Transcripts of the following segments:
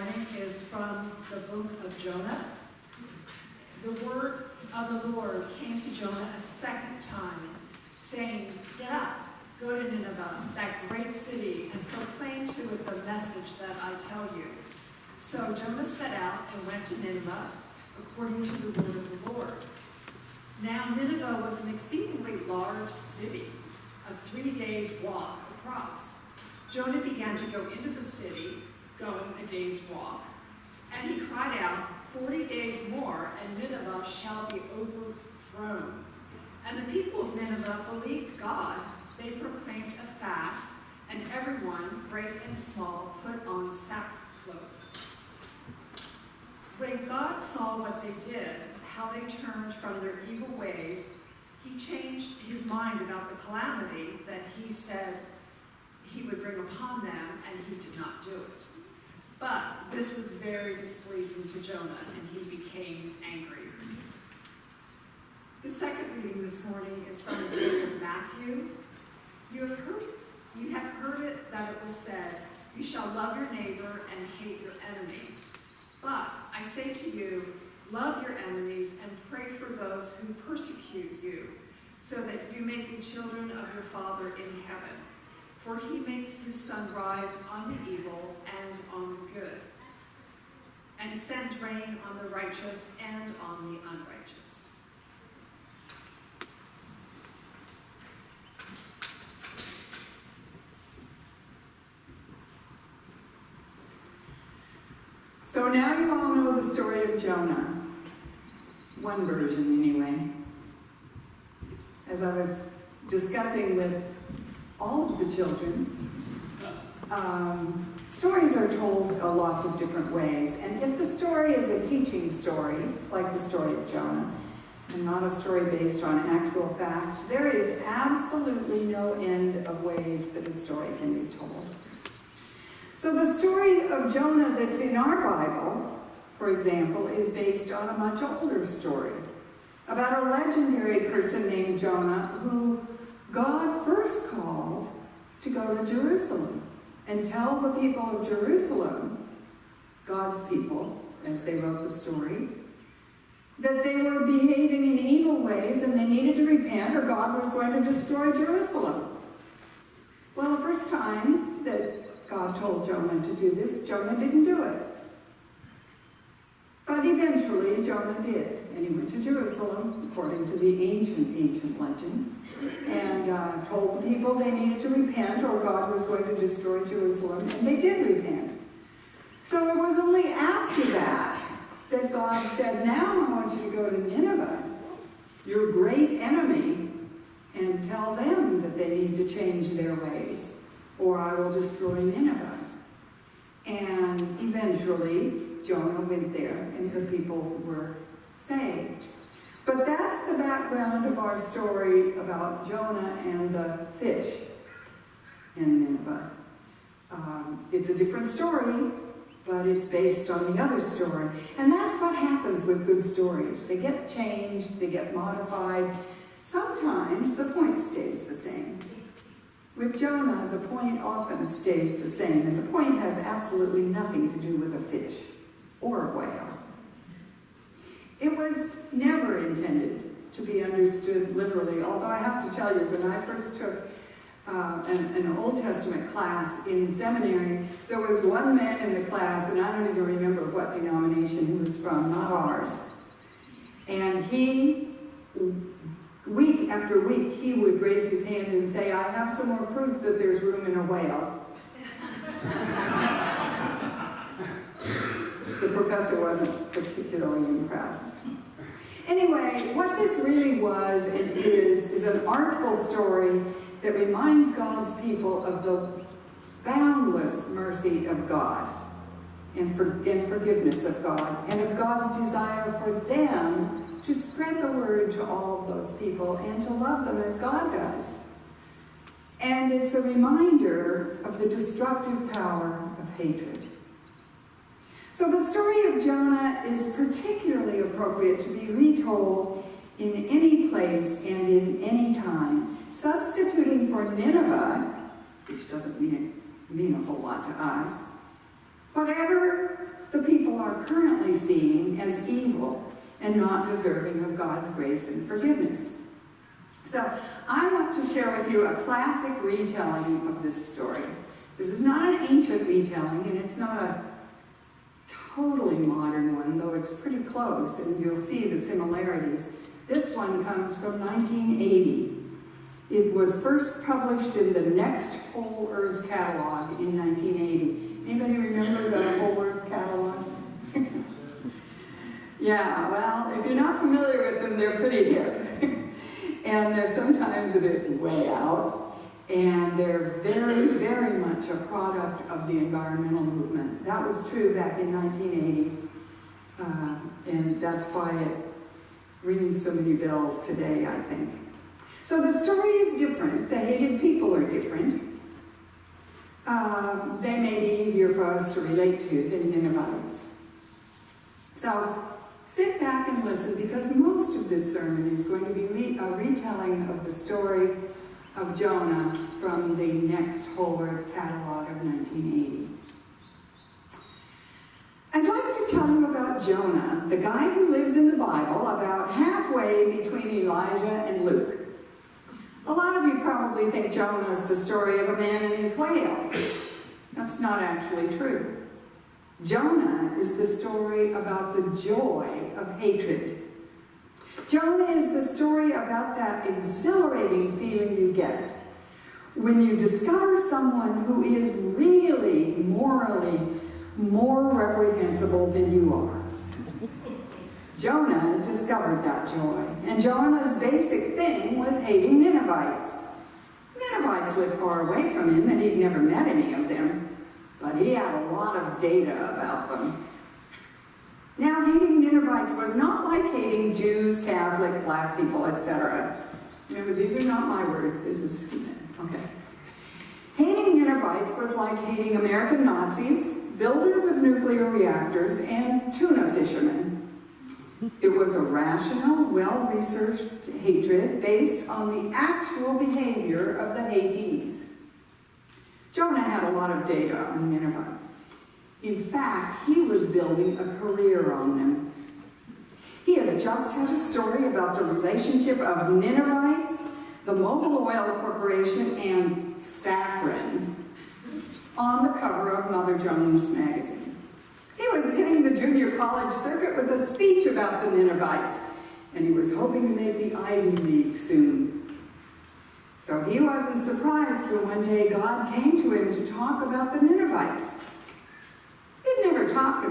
morning is from the book of Jonah. The word of the Lord came to Jonah a second time, saying, "Get up, go to Nineveh, that great city, and proclaim to it the message that I tell you." So Jonah set out and went to Nineveh, according to the word of the Lord. Now Nineveh was an exceedingly large city, a 3 days' walk across. Jonah began to go into the city, going a day's walk, and he cried out, 40 days more, and Nineveh shall be overthrown. And the people of Nineveh believed God. They proclaimed a fast, and everyone, great and small, put on sackcloth. When God saw what they did, how they turned from their evil ways, he changed his mind about the calamity that he said he would bring upon them, and he did not do it. But this was very displeasing to Jonah, and he became angry. The second reading this morning is from the book of Matthew. You have heard it that it was said, "You shall love your neighbor and hate your enemy." But I say to you, love your enemies and pray for those who persecute you, so that you may be children of your Father in heaven. For he makes his sun rise on the evil and on the good, and sends rain on the righteous and on the unrighteous. So now you all know the story of Jonah. One version, anyway. As I was discussing with all of the children, stories are told lots of different ways. And if the story is a teaching story, like the story of Jonah, and not a story based on actual facts, there is absolutely no end of ways that a story can be told. So the story of Jonah that's in our Bible, for example, is based on a much older story about a legendary person named Jonah who God first called to go to Jerusalem and tell the people of Jerusalem, God's people, as they wrote the story, that they were behaving in evil ways and they needed to repent or God was going to destroy Jerusalem. Well, the first time that God told Jonah to do this, Jonah didn't do it. But eventually Jonah did, and he went to Jerusalem, according to the ancient legend, and told the people they needed to repent or God was going to destroy Jerusalem, and they did repent. So it was only after that that God said, now I want you to go to Nineveh, your great enemy, and tell them that they need to change their ways, or I will destroy Nineveh. And eventually, Jonah went there, and the people were saved. But that's the background of our story about Jonah and the fish in Nineveh. It's a different story, but it's based on the other story. And that's what happens with good stories. They get changed, they get modified. Sometimes the point stays the same. With Jonah, the point often stays the same, and the point has absolutely nothing to do with a fish or a whale. It was never intended to be understood literally, although I have to tell you, when I first took an Old Testament class in seminary, there was one man in the class, and I don't even remember what denomination he was from, not ours. And he, week after week, he would raise his hand and say, I have some more proof that there's room in a whale. The professor wasn't particularly impressed. Anyway, what this really was and is an artful story that reminds God's people of the boundless mercy of God and forgiveness of God, and of God's desire for them to spread the word to all of those people and to love them as God does. And it's a reminder of the destructive power of hatred. So the story of Jonah is particularly appropriate to be retold in any place and in any time, substituting for Nineveh, which doesn't mean a whole lot to us, whatever the people are currently seeing as evil and not deserving of God's grace and forgiveness. So I want to share with you a classic retelling of this story. This is not an ancient retelling, and it's not a totally modern one, though it's pretty close, and you'll see the similarities. This one comes from 1980. It was first published in the Next Whole Earth catalog in 1980. Anybody remember the Whole Earth catalogs? Yeah, well, if you're not familiar with them, they're pretty hip. And they're sometimes a bit way out, and they're very, very much a product of the environmental movement. That was true back in 1980, and that's why it rings so many bells today, I think. So the story is different. The hated people are different. They may be easier for us to relate to than Ninevites. So sit back and listen, because most of this sermon is going to be a retelling of the story of Jonah from the Next Whole Earth catalog of 1980. I'd like to tell you about Jonah, the guy who lives in the Bible about halfway between Elijah and Luke. A lot of you probably think Jonah is the story of a man and his whale. That's not actually true. Jonah is the story about the joy of hatred. Jonah is the story about that exhilarating feeling you get when you discover someone who is really morally more reprehensible than you are. Jonah discovered that joy, and Jonah's basic thing was hating Ninevites. Ninevites lived far away from him, and he'd never met any of them, but he had a lot of data about them. Now, hating Ninevites was not like hating Jews, Catholic, black people, etc. Remember, these are not my words, this is, okay. Hating Ninevites was like hating American Nazis, builders of nuclear reactors, and tuna fishermen. It was a rational, well-researched hatred based on the actual behavior of the hatees. Jonah had a lot of data on Ninevites. In fact, he was building a career on them. He had just had a story about the relationship of Ninevites, the Mobil Oil Corporation, and saccharin on the cover of Mother Jones magazine. He was hitting the junior college circuit with a speech about the Ninevites, and he was hoping to make the Ivy League soon. So he wasn't surprised when one day God came to him to talk about the Ninevites. He'd never talked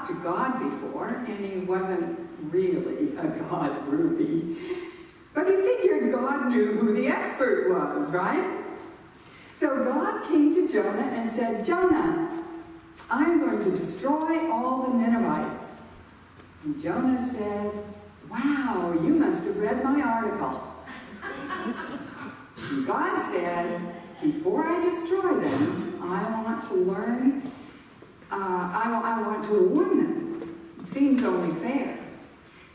to God before, and he wasn't really a God groupie. But he figured God knew who the expert was, right? So God came to Jonah and said, "Jonah, I'm going to destroy all the Ninevites." And Jonah said, "Wow, you must have read my article." And God said, "Before I destroy them, I want to learn, I want to warn them. It seems only fair.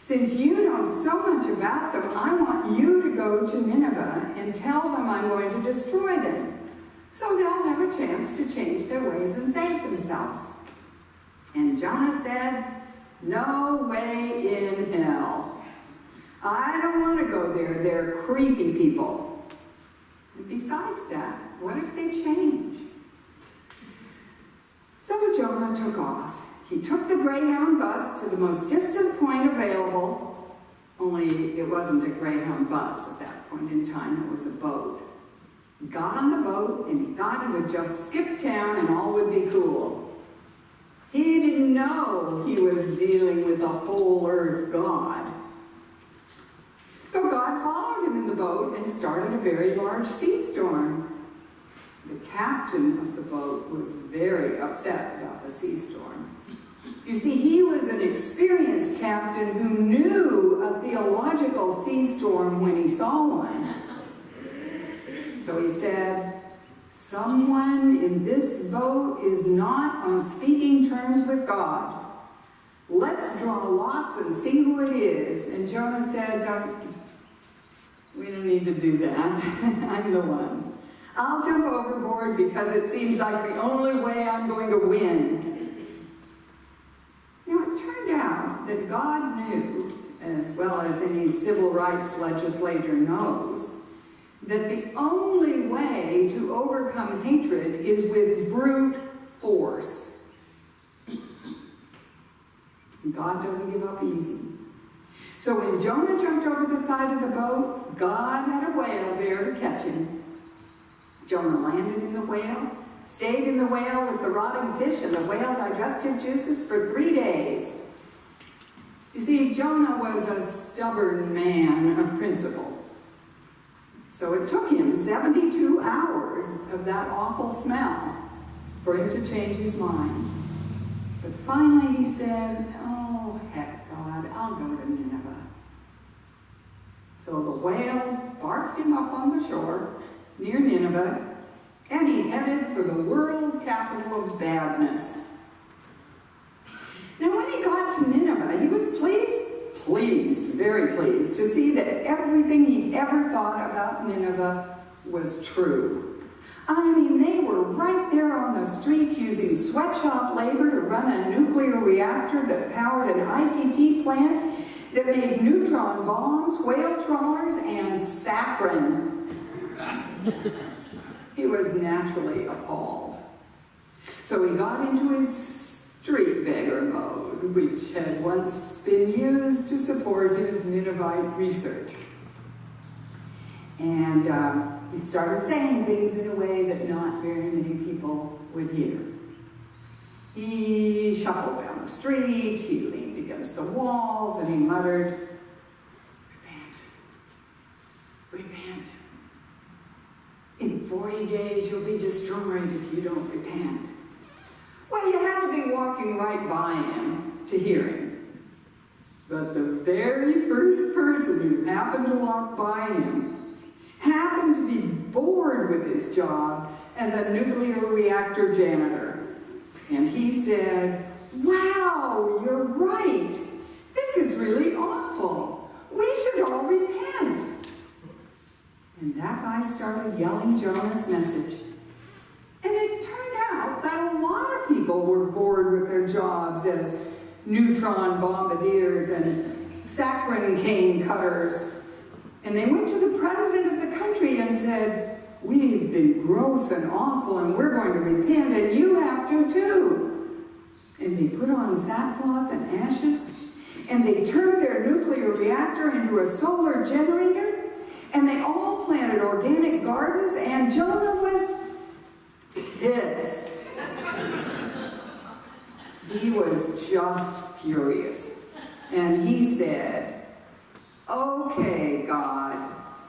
Since you know so much about them, I want you to go to Nineveh and tell them I'm going to destroy them, so they'll have a chance to change their ways and save themselves." And Jonah said, "No way in hell. I don't want to go there. They're creepy people. And besides that, what if they change?" So Jonah took off. He took the Greyhound bus to the most distant point available, only it wasn't a Greyhound bus at that point in time, it was a boat. He got on the boat and he thought he would just skip town and all would be cool. He didn't know he was dealing with a whole earth God. So God followed him in the boat and started a very large sea storm. The captain of the boat was very upset about the sea storm. You see, he was an experienced captain who knew a theological sea storm when he saw one. So he said, "Someone in this boat is not on speaking terms with God. Let's draw lots and see who it is." And Jonah said, "We don't need to do that. I'm the one. I'll jump overboard because it seems like the only way I'm going to win." as well as any civil rights legislator knows, that the only way to overcome hatred is with brute force. God doesn't give up easy. So when Jonah jumped over the side of the boat, God had a whale there to catch him. Jonah landed in the whale, stayed in the whale with the rotting fish and the whale digestive juices for 3 days. You see, Jonah was a stubborn man of principle. So it took him 72 hours of that awful smell for him to change his mind. But finally he said, "Oh, heck, God, I'll go to Nineveh." So the whale barfed him up on the shore near Nineveh, and he headed for the world capital of badness. Now when he got to Nineveh, he was very pleased to see that everything he ever thought about Nineveh was true. I mean, they were right there on the streets using sweatshop labor to run a nuclear reactor that powered an ITT plant that made neutron bombs, whale trawlers, and saccharin. He was naturally appalled. So he got into his street beggar mode, which had once been used to support his Ninevite research. And he started saying things in a way that not very many people would hear. He shuffled down the street, he leaned against the walls, and he muttered, "Repent, repent. In 40 days you'll be destroyed if you don't repent." Well, you had to be walking right by him to hear him. But the very first person who happened to walk by him happened to be bored with his job as a nuclear reactor janitor. And he said, "Wow, you're right. This is really awful. We should all repent." And that guy started yelling Jonah's message. And it turned out that a lot of people were bored with their jobs as neutron bombardiers and saccharin cane cutters. And they went to the president of the country and said, "We've been gross and awful and we're going to repent and you have to too." And they put on sackcloth and ashes and they turned their nuclear reactor into a solar generator and they all planted organic gardens and Jonah was pissed. He was just furious. And he said, "Okay, God,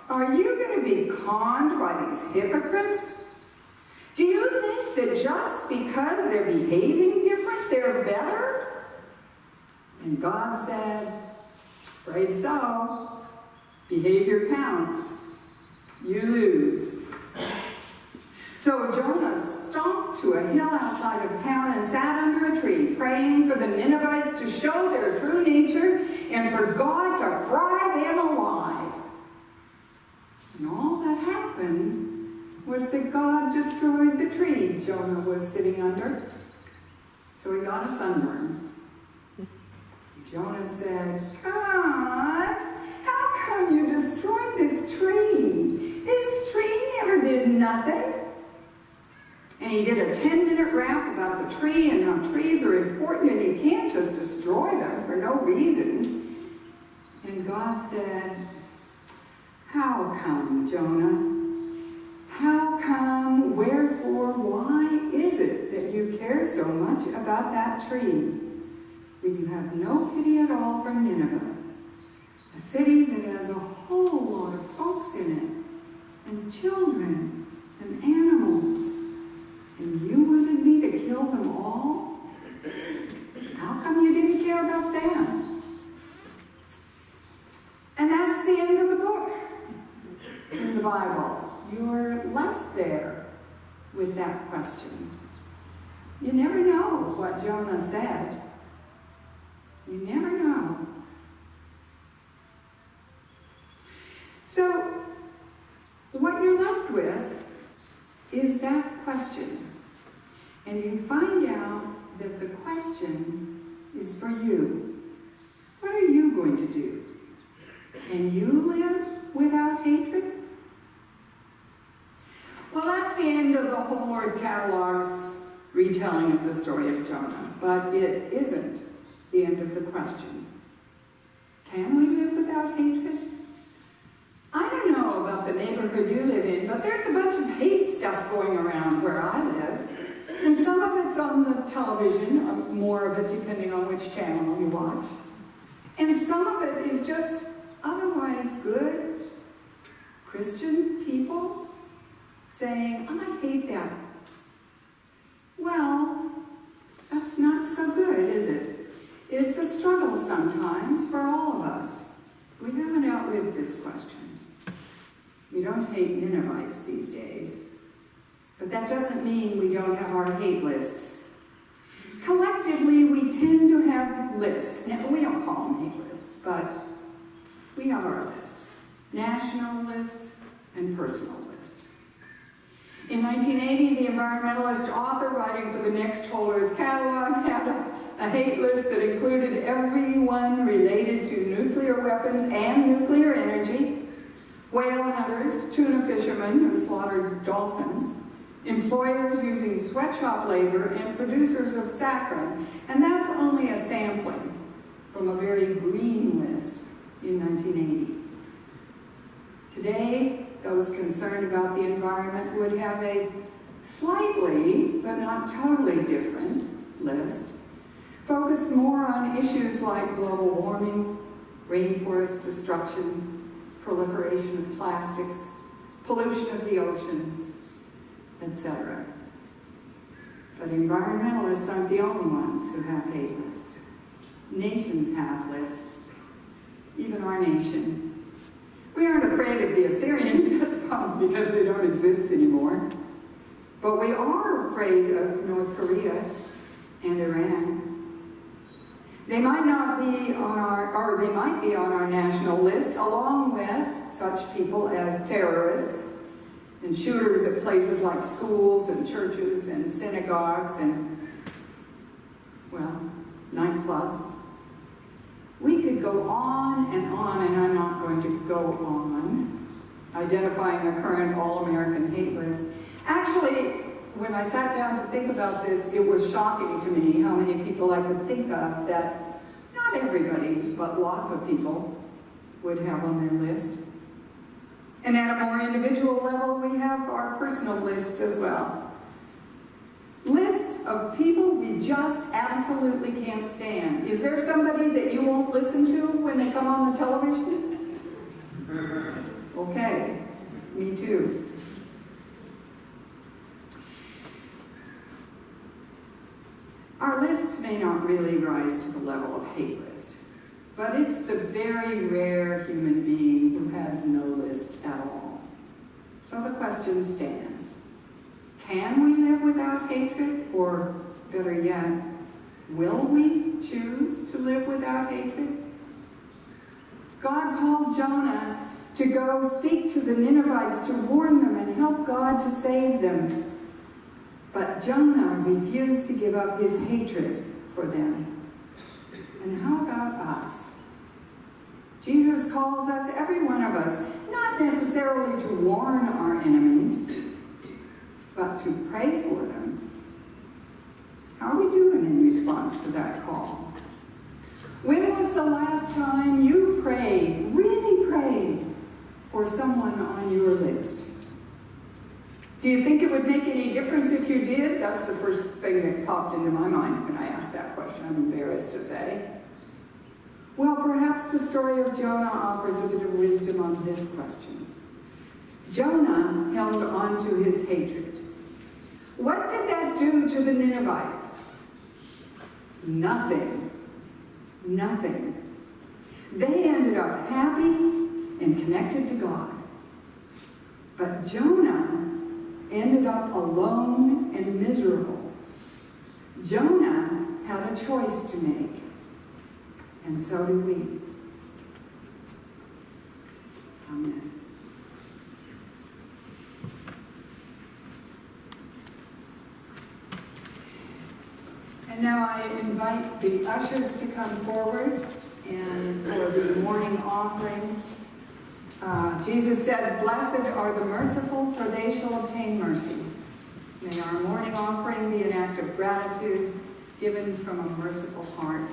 are you going to be conned by these hypocrites? Do you think that just because they're behaving different, they're better?" And God said, "Afraid so. Behavior counts. You lose." So Jonah stomped to a hill outside of town and sat under a tree, praying for the Ninevites to show their true nature and for God to fry them alive. And all that happened was that God destroyed the tree Jonah was sitting under. So he got a sunburn. Jonah said, "God, how come you destroyed this tree? This tree never did nothing." And he did a 10-minute rap about the tree and how trees are important and you can't just destroy them for no reason. And God said, "How come, Jonah? How come, wherefore, why is it that you care so much about that tree when you have no pity at all for Nineveh, a city that has a whole lot of folks in it, and children and animals? And you wanted me to kill them all? How come you didn't care about them?" And that's the end of the book in the Bible. You're left there with that question. You never know what Jonah said. You never know. So, what you're left with is that question. And you find out that the question is for you. What are you going to do Can you live without hatred? Well, that's the end of the whole Word catalog's retelling of the story of Jonah, but it isn't the end of the question. Can we live without hatred? I don't know about the neighborhood you live in, but there's a bunch of hate stuff going around where I live. And some of it's on the television, more of it depending on which channel you watch. And some of it is just otherwise good Christian people saying, I hate that. Well, that's not so good, is it? It's a struggle sometimes for all of us. We haven't outlived this question. We don't hate Ninevites these days. But that doesn't mean we don't have our hate lists. Collectively, we tend to have lists. Now, we don't call them hate lists, but we have our lists. National lists and personal lists. In 1980, the environmentalist author writing for the next Whole Earth catalog had a hate list that included everyone related to nuclear weapons and nuclear energy, whale hunters, tuna fishermen who slaughtered dolphins, employers using sweatshop labor, and producers of saccharin. And that's only a sampling from a very green list in 1980. Today, those concerned about the environment would have a slightly, but not totally different list, focused more on issues like global warming, rainforest destruction, proliferation of plastics, pollution of the oceans, etc. But environmentalists aren't the only ones who have hate lists. Nations have lists, even our nation. We aren't afraid of the Assyrians, that's probably because they don't exist anymore. But we are afraid of North Korea and Iran. They might not be on our, or they might be on our national list, along with such people as terrorists and shooters at places like schools and churches and synagogues and, well, nightclubs. We could go on, and I'm not going to go on, identifying a current all-American hate list. Actually, when I sat down to think about this, it was shocking to me how many people I could think of that not everybody, but lots of people would have on their list. And at a more individual level, we have our personal lists as well. Lists of people we just absolutely can't stand. Is there somebody that you won't listen to when they come on the television? Okay, me too. Our lists may not really rise to the level of hate list, but it's the very rare human being who has no list at all. So the question stands. Can we live without hatred? Or, better yet, will we choose to live without hatred? God called Jonah to go speak to the Ninevites to warn them and help God to save them. But Jonah refused to give up his hatred for them. And how about us? Jesus calls us, every one of us, not necessarily to warn our enemies, but to pray for them. How are we doing in response to that call? When was the last time you prayed, really prayed, for someone on your list? Do you think it would make any difference if you did? That's the first thing that popped into my mind when I asked that question, I'm embarrassed to say. Well, perhaps the story of Jonah offers a bit of wisdom on this question. Jonah held on to his hatred. What did that do to the Ninevites? Nothing. Nothing. They ended up happy and connected to God. But Jonah ended up alone and miserable. Jonah had a choice to make. And so do we. Amen. And now I invite the ushers to come forward. And for the morning offering, Jesus said, "Blessed are the merciful, for they shall obtain mercy." May our morning offering be an act of gratitude given from a merciful heart.